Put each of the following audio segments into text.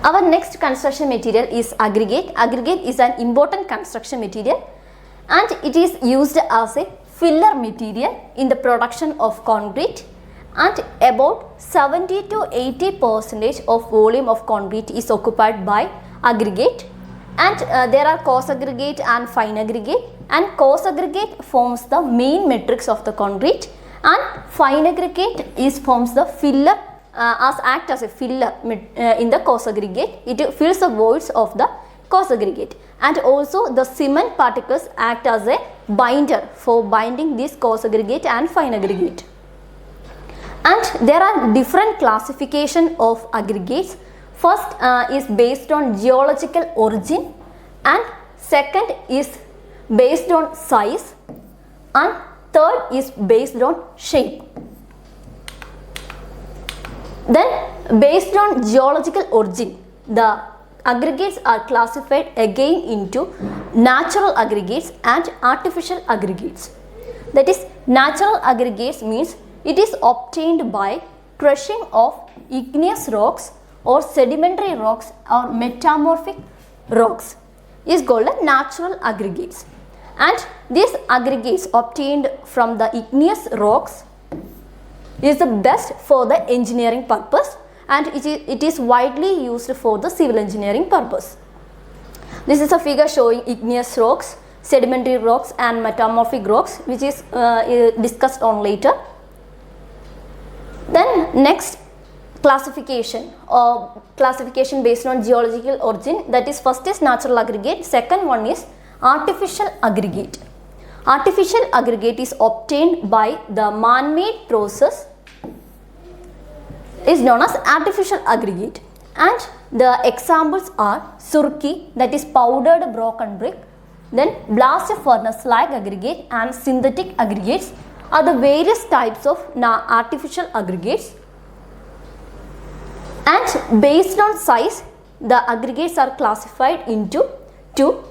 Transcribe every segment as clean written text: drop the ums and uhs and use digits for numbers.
Our next construction material is aggregate. Aggregate is an important construction material and it is used as a filler material in the production of concrete, and about 70 to 80% of volume of concrete is occupied by aggregate, and there are coarse aggregate and fine aggregate, and coarse aggregate forms the main matrix of the concrete and fine aggregate forms the filler act as a filler in the coarse aggregate. It fills the voids of the coarse aggregate, and also the cement particles act as a binder for binding this coarse aggregate and fine aggregate. And there are different classification of aggregates. First is based on geological origin, and second is based on size, and third is based on shape. Then based on geological origin, the aggregates are classified again into natural aggregates and artificial aggregates. That is, natural aggregates means it is obtained by crushing of igneous rocks or sedimentary rocks or metamorphic rocks is called a natural aggregates. And these aggregates obtained from the igneous rocks is the best for the engineering purpose, and it is widely used for the civil engineering purpose. This is a figure showing igneous rocks, sedimentary rocks and metamorphic rocks, which is discussed on later. Then next, classification based on geological origin, that is, first is natural aggregate, second one is artificial aggregate. Artificial aggregate is obtained by the man-made process is known as artificial aggregate, and the examples are surki, that is powdered broken brick, then blast furnace slag aggregate and synthetic aggregates are the various types of artificial aggregates. And based on size, the aggregates are classified into two,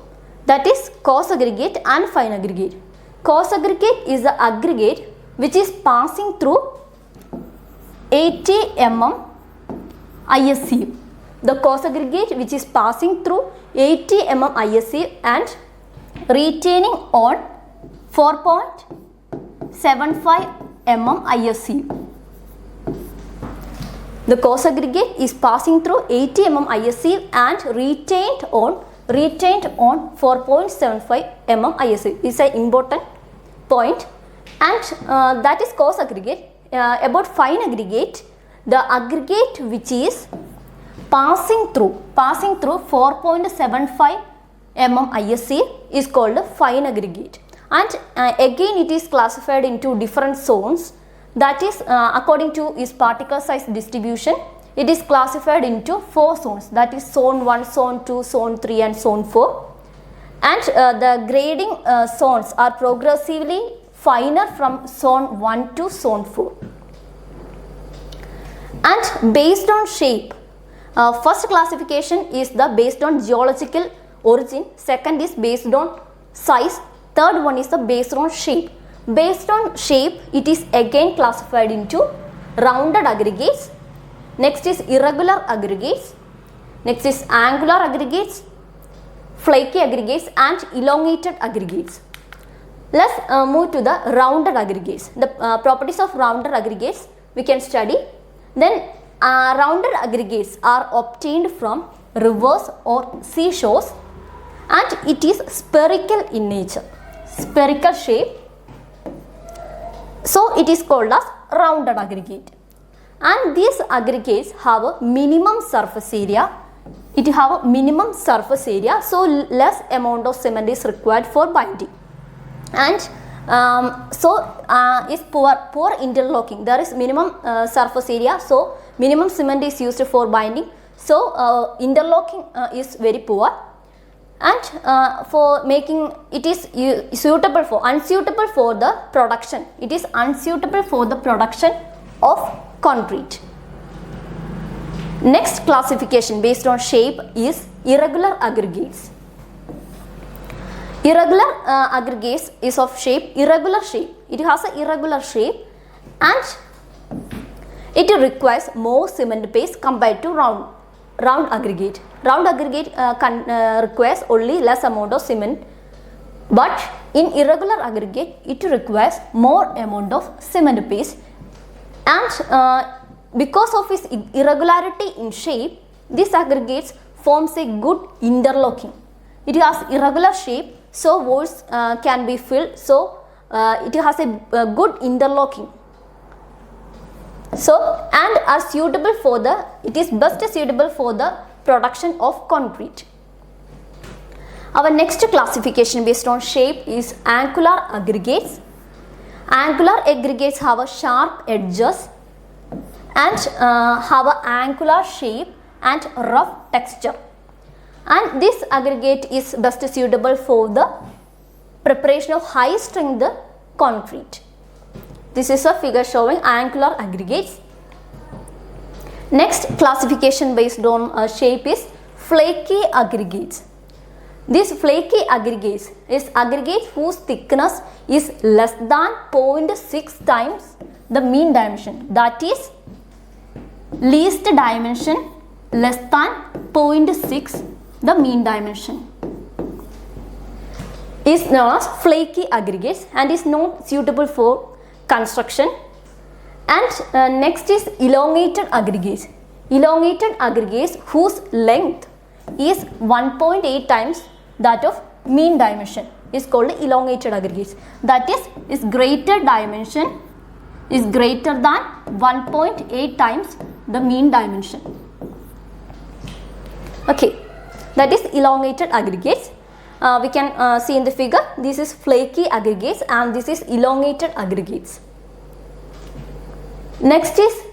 that is coarse aggregate and fine aggregate. Coarse aggregate is the aggregate which is passing through 80 mm ISE. The coarse aggregate which is passing through 80 mm ISE and retaining on 4.75 mm ISE. The coarse aggregate is passing through 80 mm ISE and retained on 4.75 mm ISE. This is an important point, and that is coarse aggregate. About fine aggregate, the aggregate which is passing through 4.75 mm ISE is called a fine aggregate, and again it is classified into different zones, that is according to its particle size distribution. It is classified into 4 zones, that is zone 1, zone 2, zone 3 and zone 4, and the grading zones are progressively finer from zone 1 to zone 4. And based on shape, first classification is the based on geological origin, second is based on size, third one is the based on shape. Based on shape, it is again classified into rounded aggregates, next is irregular aggregates, next is angular aggregates, flaky aggregates and elongated aggregates. Let's move to the rounded aggregates. The properties of rounded aggregates we can study. Then rounded aggregates are obtained from rivers or seashores, and it is spherical in nature, spherical shape, so it is called as rounded aggregate. And these aggregates have a minimum surface area. It have a minimum surface area, so less amount of cement is required for binding, and is poor interlocking. There is minimum surface area, so minimum cement is used for binding, so interlocking is very poor, and for making it is unsuitable for the production. It is unsuitable for the production of concrete. Next classification based on shape is irregular aggregates. Irregular aggregates is of shape, irregular shape. It has an irregular shape and it requires more cement paste compared to round aggregate. Round aggregate requires only less amount of cement, but in irregular aggregate it requires more amount of cement paste, and because of its irregularity in shape, this aggregates forms a good interlocking. It has irregular shape, so voids can be filled, so it has a good interlocking. So, and are suitable for the, it is best suitable for the production of concrete. Our next classification based on shape is angular aggregates. Angular aggregates have a sharp edges and have an angular shape and rough texture, and this aggregate is best suitable for the preparation of high strength concrete. This is a figure showing angular aggregates. Next classification based on shape is flaky aggregates. These flaky aggregates is aggregates whose thickness is less than 0.6 times the mean dimension, that is least dimension less than 0.6 the mean dimension, is known as flaky aggregates and is not suitable for construction. And next is elongated aggregates. Elongated aggregates whose length is 1.8 times that of mean dimension is called elongated aggregates, that is greater dimension is greater than 1.8 times the mean dimension. Okay, that is elongated aggregates. We can see in the figure, this is flaky aggregates and this is elongated aggregates. Next is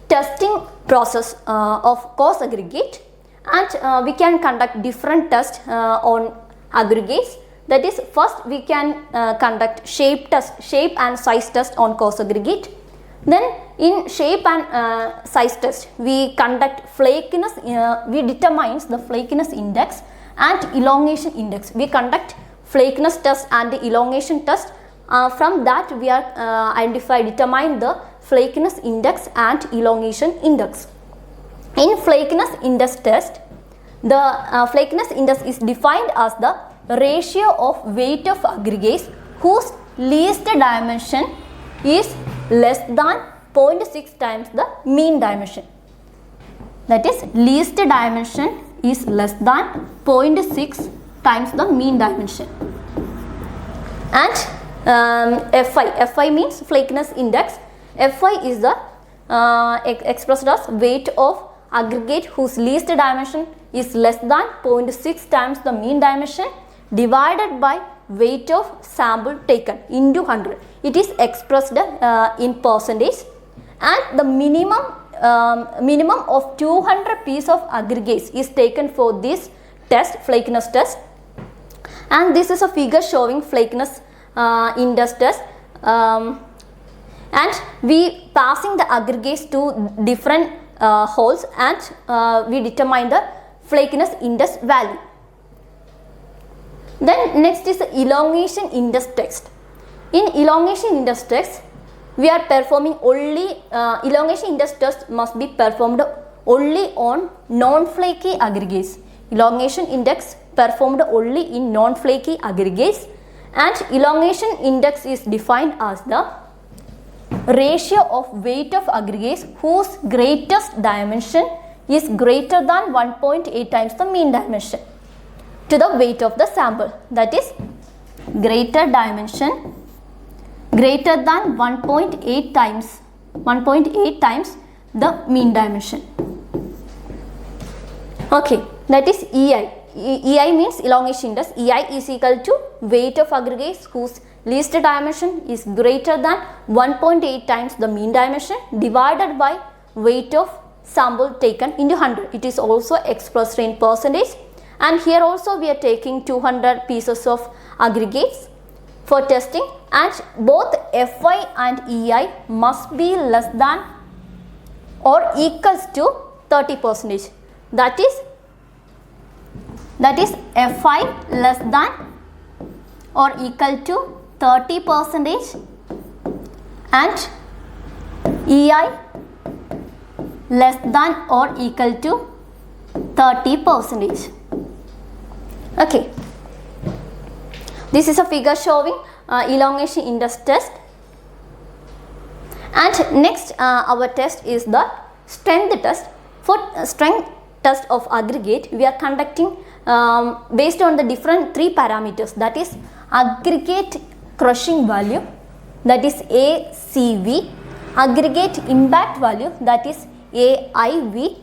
testing process of coarse aggregate, and we can conduct different tests on aggregates. That is, first we can conduct shape and size test on coarse aggregate. Then in shape and size test we conduct flakiness, we determine the flakiness index and elongation index. We conduct flakiness test and elongation test. From that we are determine the flakiness index and elongation index. In flakiness index test, the flakiness index is defined as the ratio of weight of aggregates whose least dimension is less than 0.6 times the mean dimension. That is, least dimension is less than 0.6 times the mean dimension. And Fi means flakiness index. Fi is the expressed as weight of aggregate whose least dimension is less than 0.6 times the mean dimension divided by weight of sample taken into 100. It is expressed in percentage, and the minimum of 200 pieces of aggregates is taken for this test, flakiness test. And this is a figure showing flakiness index test. And we passing the aggregates to different holes, and we determine the flakiness index value. Then next is the elongation index test. In elongation index test, we are performing only elongation index test must be performed only on non-flaky aggregates. Elongation index performed only in non-flaky aggregates, and elongation index is defined as the ratio of weight of aggregates whose greatest dimension is greater than 1.8 times the mean dimension to the weight of the sample. That is, greater dimension greater than 1.8 times the mean dimension. Okay, that is EI. EI means elongation index. EI is equal to weight of aggregates whose least dimension is greater than 1.8 times the mean dimension divided by weight of sample taken into 100. It is also expressed in percentage, and here also we are taking 200 pieces of aggregates for testing, and both Fi and EI must be less than or equals to 30%. That is Fi less than or equal to 30% and EI less than or equal to 30%. Okay. This is a figure showing elongation index test. And next our test is the strength test. For strength test of aggregate, we are conducting based on the different three parameters, that is aggregate crushing value, that is ACV, aggregate impact value, that is AIV,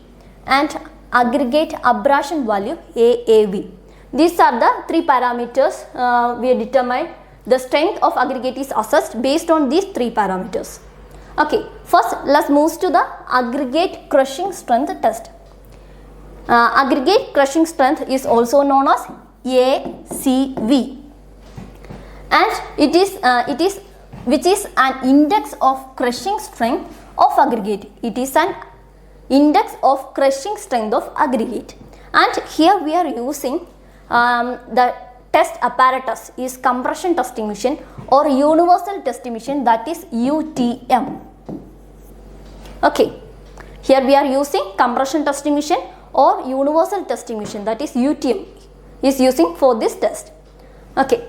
and aggregate abrasion value AAV. These are the three parameters we determine. The strength of aggregate is assessed based on these three parameters. Okay, first let's move to the aggregate crushing strength test. Aggregate crushing strength is also known as ACV, and it is which is an index of crushing strength of aggregate. It is an index of crushing strength of aggregate, and here we are using the test apparatus is compression testing machine or universal testing machine, that is UTM. Okay, here we are using compression testing machine or universal testing machine, that is UTM is using for this test. Okay,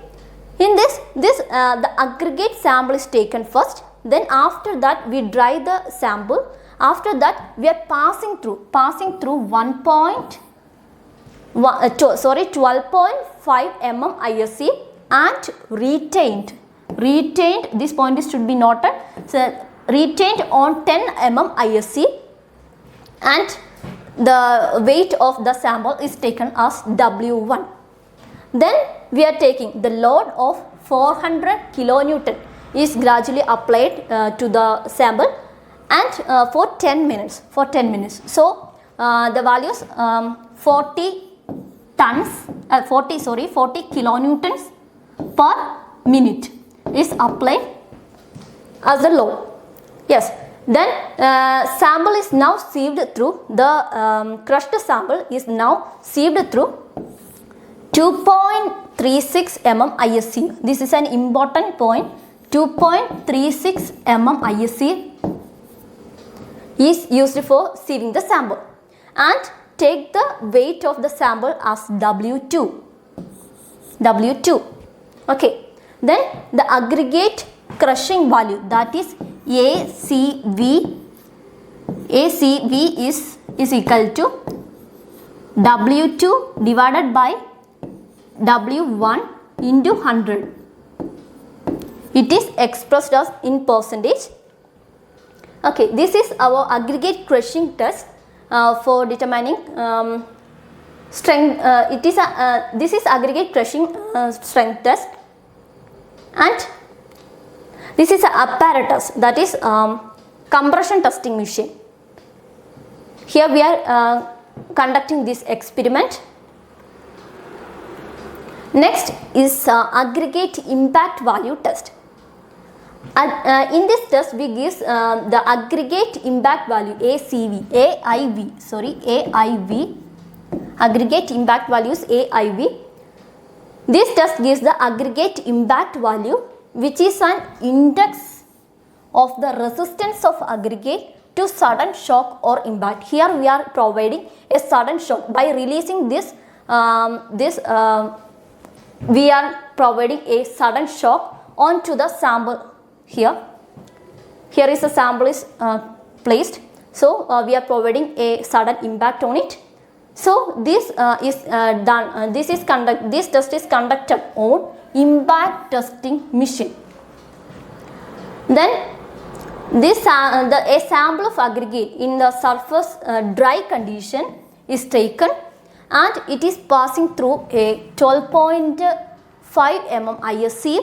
in this the aggregate sample is taken first, then after that we dry the sample. After that we are passing through 12.5 mm ISE and retained, this point should be noted, so retained on 10 mm ISE, and the weight of the sample is taken as W1. Then we are taking the load of 400 kilonewton is gradually applied to the sample, and for 10 minutes. So the values 40 kilonewtons per minute is applied as a load. Yes. Then sample is now sieved through, the crushed sample is now sieved through 2.36 mm ISE. This is an important point. 2.36 mm ISE is used for sieving the sample, and take the weight of the sample as W2. Okay. Then the aggregate crushing value, that is ACV is equal to W2 divided by W1 into 100. It is expressed as in percentage. Okay, this is our aggregate crushing test for determining strength. This is aggregate crushing strength test, and this is an apparatus, that is compression testing machine. Here we are conducting this experiment. Next is aggregate impact value test. In this test we give the aggregate impact value AIV, aggregate impact values AIV. This test gives the aggregate impact value, which is an index of the resistance of aggregate to sudden shock or impact. Here we are providing a sudden shock by releasing this. We are providing a sudden shock onto the sample. Here is a sample is placed, so we are providing a sudden impact on it. So this is done. This test is conducted on impact testing machine. Then a sample of aggregate in the surface dry condition is taken, and it is passing through a 12.5 mm ISE,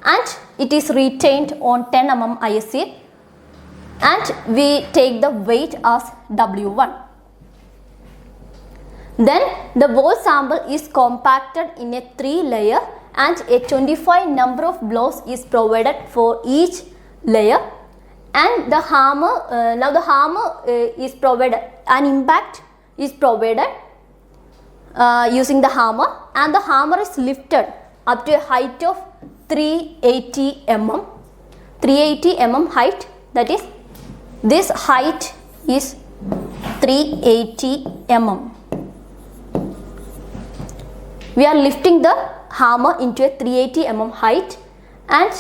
and it is retained on 10 mm ISE, and we take the weight as W1. Then the whole sample is compacted in a 3-layer, and a 25 number of blows is provided for each layer, and the hammer is provided, an impact is provided using the hammer, and the hammer is lifted up to a height of 380 mm height, that is this height is 380 mm. we are lifting the hammer into a 380 mm height and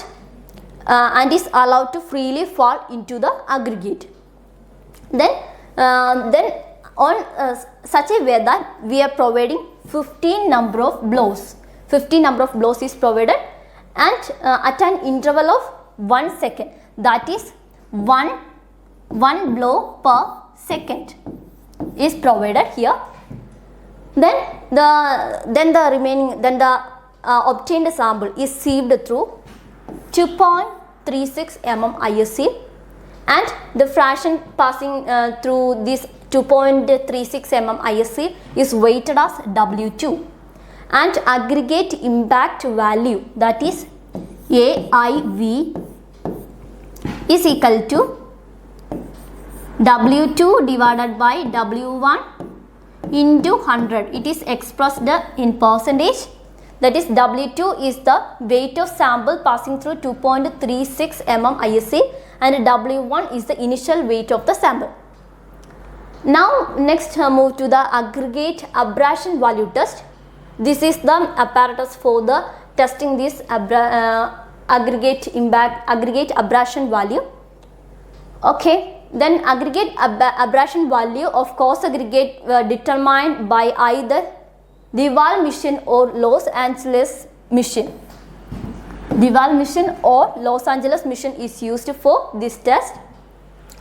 is allowed to freely fall into the aggregate. Then on such a way that we are providing 15 number of blows. 15 number of blows is provided, and at an interval of 1 second, that is one blow per second is provided here. Then the obtained sample is sieved through 2.36 mm ISC, and the fraction passing through this 2.36 mm ISC is weighted as W2, and aggregate impact value, that is AIV, is equal to W2 divided by W1 into 100. It is expressed in percentage. That is, W2 is the weight of sample passing through 2.36 mm ISC, and W1 is the initial weight of the sample. Now next move to the aggregate abrasion value test. This is the apparatus for the testing this aggregate abrasion value. Okay. Then aggregate abrasion value of coarse aggregate determined by either Duval mission or Los Angeles mission. Duval mission or Los Angeles mission is used for this test.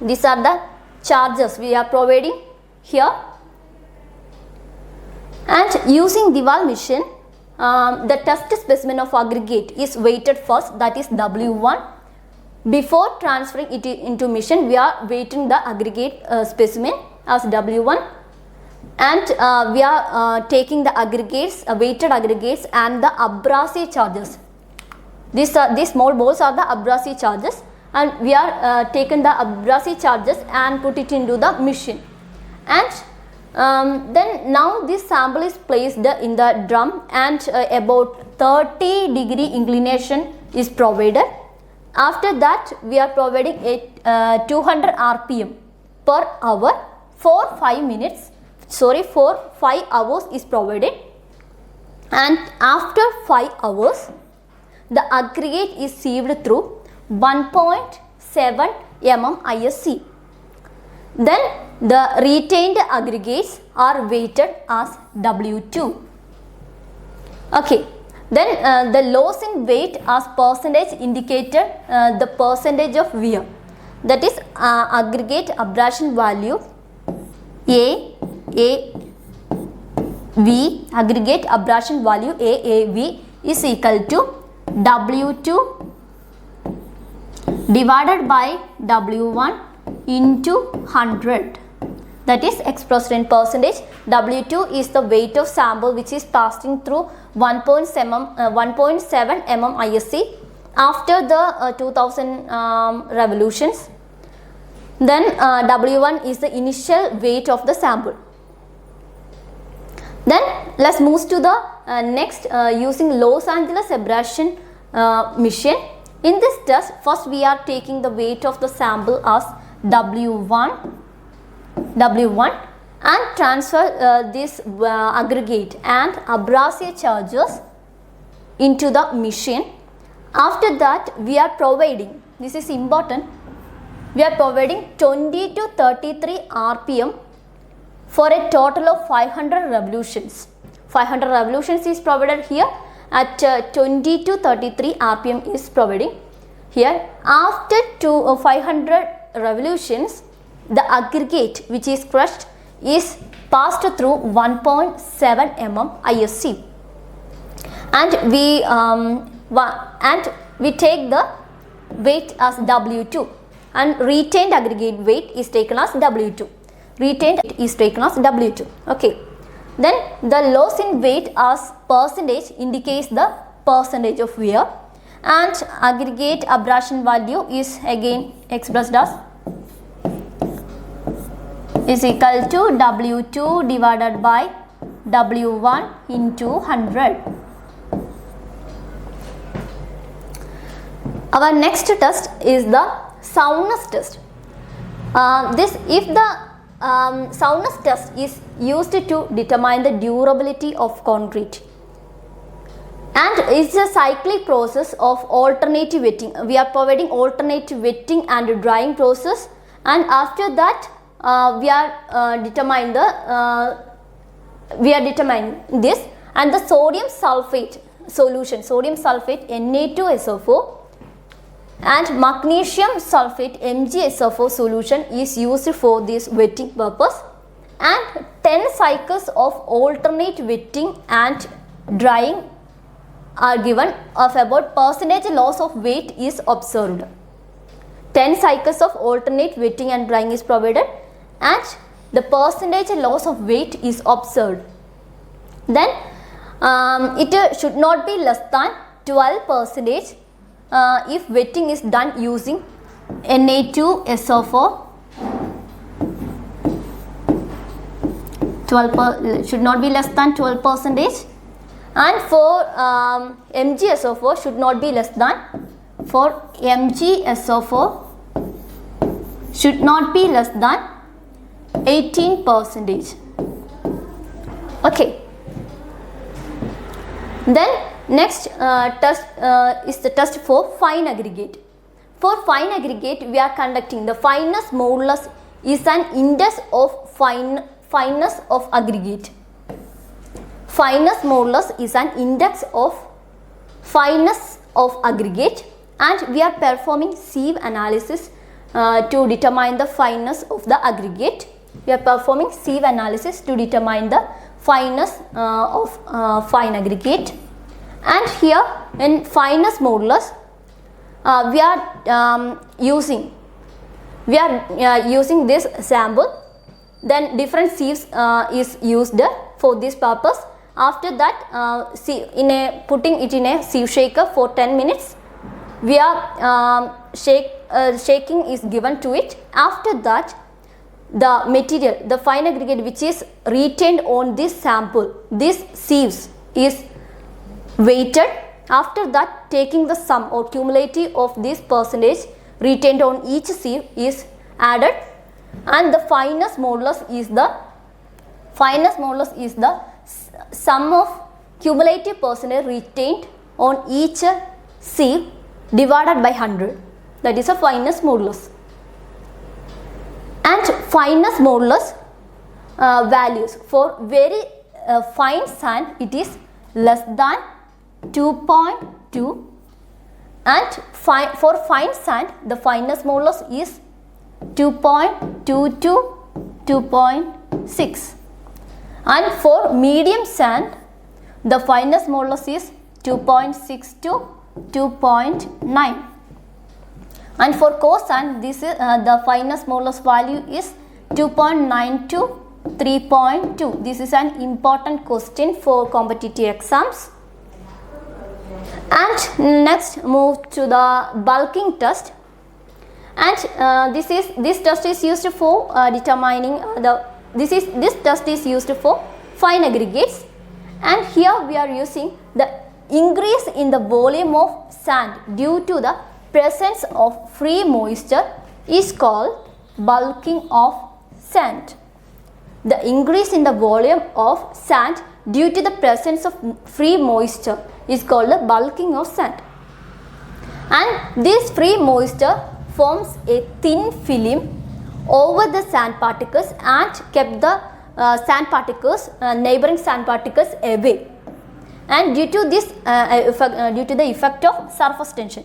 These are the charges we are providing here. And using Duval mission, the test specimen of aggregate is weighted first, that is W1. Before transferring it into mission, we are weighting the aggregate specimen as W1, and we are taking the aggregates, weighted aggregates, and the abrasive charges. These small balls are the abrasive charges, and we are taking the abrasive charges and put it into the mission. And then now this sample is placed in the drum, and about 30-degree inclination is provided. After that, we are providing a 200 RPM per hour for 5 minutes. For 5 hours is provided, and after 5 hours, the aggregate is sieved through 1.7 mm ISC. Then the retained aggregates are weighted as W2. Okay. Then the loss in weight as percentage indicated the percentage of wear. That is, aggregate abrasion value AAV, aggregate abrasion value AAV is equal to W2 divided by W1 into 100. That is expressed in percentage. W2 is the weight of sample which is passing through 1.7 mm ISC after the 2000 revolutions. Then W1 is the initial weight of the sample. Then let's move to the next using Los Angeles abrasion mission. In this test, first we are taking the weight of the sample as W1 and transfer this aggregate and abrasive charges into the machine. After that, we are providing, this is important, we are providing 20 to 33 RPM for a total of 500 revolutions. 500 revolutions is provided here at 20 to 33 RPM is providing here. After 500 revolutions, the aggregate which is crushed is passed through 1.7 mm ISC, and we take the weight as W2, and retained aggregate weight is taken as W2. Retained is taken as W2. Okay. Then the loss in weight as percentage indicates the percentage of wear, and aggregate abrasion value is again expressed as is equal to W2 divided by W1 into 100. Our next test is the soundness test. If the soundness test is used to determine the durability of concrete. And it's a cyclic process of alternative wetting. We are providing alternative wetting and drying process, and after that we are determining this, and the sodium sulfate solution, sodium sulfate Na2SO4 and magnesium sulfate MgSO4 solution is used for this wetting purpose, and 10 cycles of alternate wetting and drying are given of about percentage loss of weight is observed. 10 cycles of alternate wetting and drying is provided and the percentage loss of weight is observed. Then it should not be less than 12% if wetting is done using Na2SO4. Should not be less than 12%. And for MgSO4 should not be less than, for MgSO4 should not be less than 18%. Okay. Then next test is the test for fine aggregate. For fine aggregate, we are conducting the fineness modulus is an index of fineness of aggregate. Fineness modulus is an index of fineness of aggregate, and we are performing sieve analysis to determine the fineness of the aggregate. We are performing sieve analysis to determine the fineness of fine aggregate, and here in fineness modulus we are using this sample. Then different sieves is used for this purpose. After that, putting it in a sieve shaker for 10 minutes. We are shaking is given to it. After that, the material, the fine aggregate which is retained on this sample, this sieves is weighted. After that, taking the sum or cumulative of this percentage retained on each sieve is added, and the fineness modulus is the sum of cumulative percentage retained on each sieve divided by 100. That is a fineness modulus. And fineness modulus values for very fine sand, it is less than 2.2, and for fine sand the fineness modulus is 2.2 to 2.6, and for medium sand the fineness modulus is 2.6 to 2.9, and for coarse sand this is the fineness modulus value is 2.9 to 3.2. This is an important question for competitive exams. And next move to the bulking test, and this test is used for determining this test is used for fine aggregates, and here we are using the increase in the volume of sand due to the presence of free moisture is called bulking of sand. The increase in the volume of sand due to the presence of free moisture is called the bulking of sand, and this free moisture forms a thin film over the sand particles and kept the neighboring sand particles away. And due to this due to the effect of surface tension,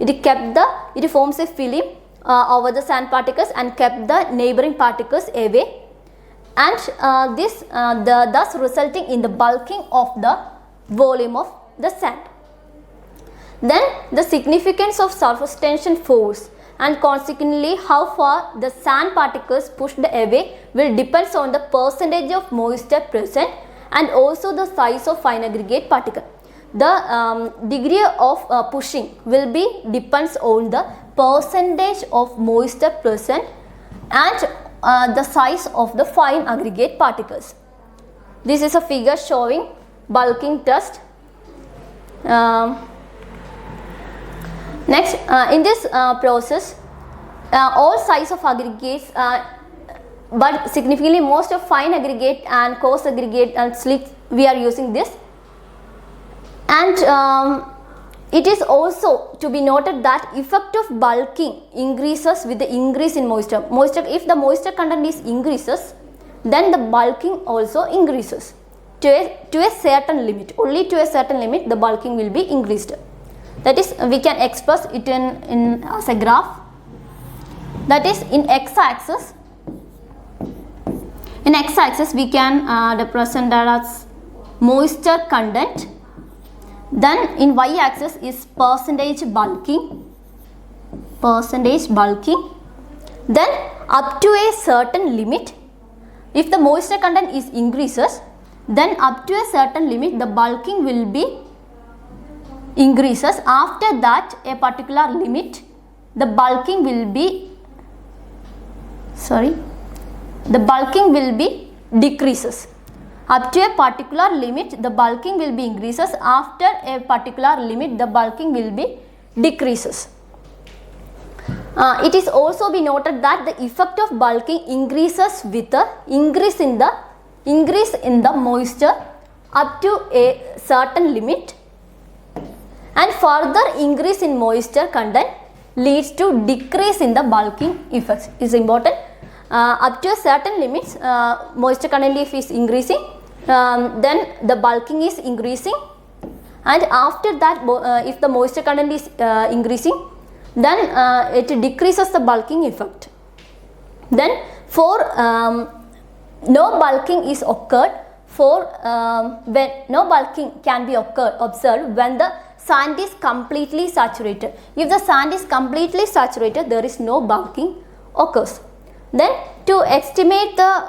it forms a film over the sand particles and kept the neighboring particles away, and thus resulting in the bulking of the volume of the sand. Then the significance of surface tension force and consequently how far the sand particles pushed away will depends on the percentage of moisture present and also the size of fine aggregate particle. The degree of pushing will be depends on the percentage of moisture present and the size of the fine aggregate particles. This is a figure showing bulking test. Next, in this process, all size of aggregates, but significantly most of fine aggregate and coarse aggregate and slick, we are using this. And it is also to be noted that effect of bulking increases with the increase in moisture. If the moisture content is increases, then the bulking also increases to a certain limit. Only to a certain limit the bulking will be increased. That is, we can express it in as a graph. That is, in x-axis. In x-axis we can represent that as moisture content. Then in y-axis is percentage bulking. Then up to a certain limit, if the moisture content is increases, then up to a certain limit the bulking will be increases. After that, a particular limit, the bulking will be decreases. Up to a particular limit the bulking will be increases. After a particular limit the bulking will be decreases. It is also be noted that the effect of bulking increases with the increase in the moisture up to a certain limit, and further increase in moisture content leads to decrease in the bulking effects. Is important. Up to a certain limits, moisture content if is increasing, then the bulking is increasing, and after that if the moisture content is increasing, then it decreases the bulking effect. Then for no bulking is occurred when no bulking can be observed when the sand is completely saturated. If the sand is completely saturated, there is no bulking occurs. Then to estimate the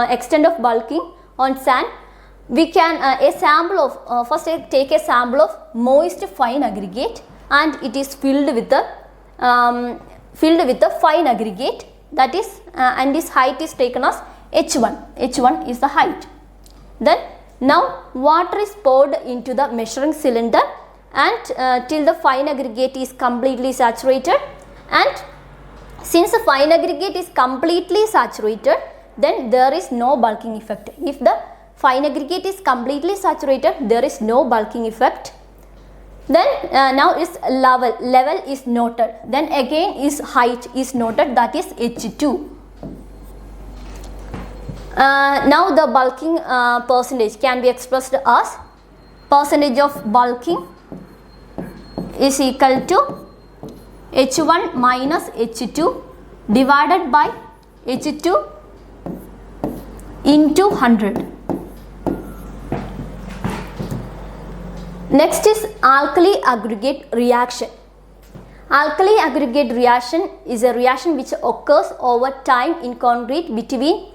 extent of bulking on sand, we can first take a sample of moist fine aggregate, and it is filled with the fine aggregate, that is and this height is taken as H1 is the height. Then now water is poured into the measuring cylinder, and till the fine aggregate is completely saturated, and since the fine aggregate is completely saturated, then there is no bulking effect. If the fine aggregate is completely saturated, there is no bulking effect. Then now is level is noted. Then again is height is noted, that is H2. Now the bulking percentage can be expressed as percentage of bulking is equal to H1 minus H2 divided by H2 into 100. Next is alkali aggregate reaction. Alkali aggregate reaction is a reaction which occurs over time in concrete between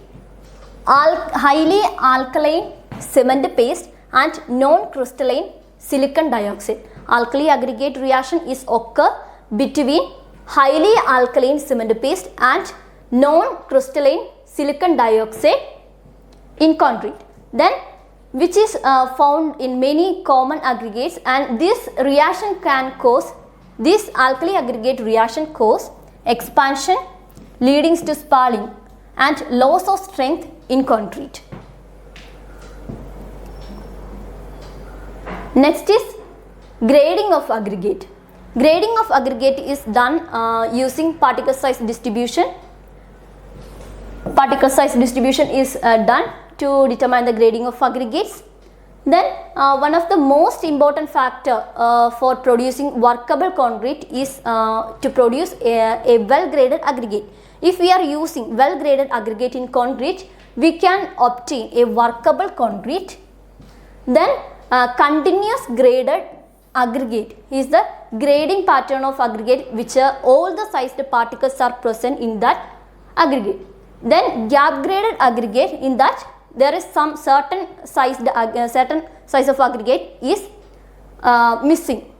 highly alkaline cement paste and non-crystalline silicon dioxide. Alkali aggregate reaction is occur between highly alkaline cement paste and non-crystalline silicon dioxide in concrete. Then which is found in many common aggregates, and this reaction can cause, this alkali aggregate reaction cause expansion leading to spalling and loss of strength in concrete. Next is grading of aggregate. Grading of aggregate is done using particle size distribution. Particle size distribution is done to determine the grading of aggregates. Then one of the most important factor for producing workable concrete is to produce a well graded aggregate. If we are using well graded aggregate in concrete, we can obtain a workable concrete. Then continuous graded aggregate is the grading pattern of aggregate which all the sized particles are present in that aggregate. Then gap graded aggregate, in that there is some certain size of aggregate is missing.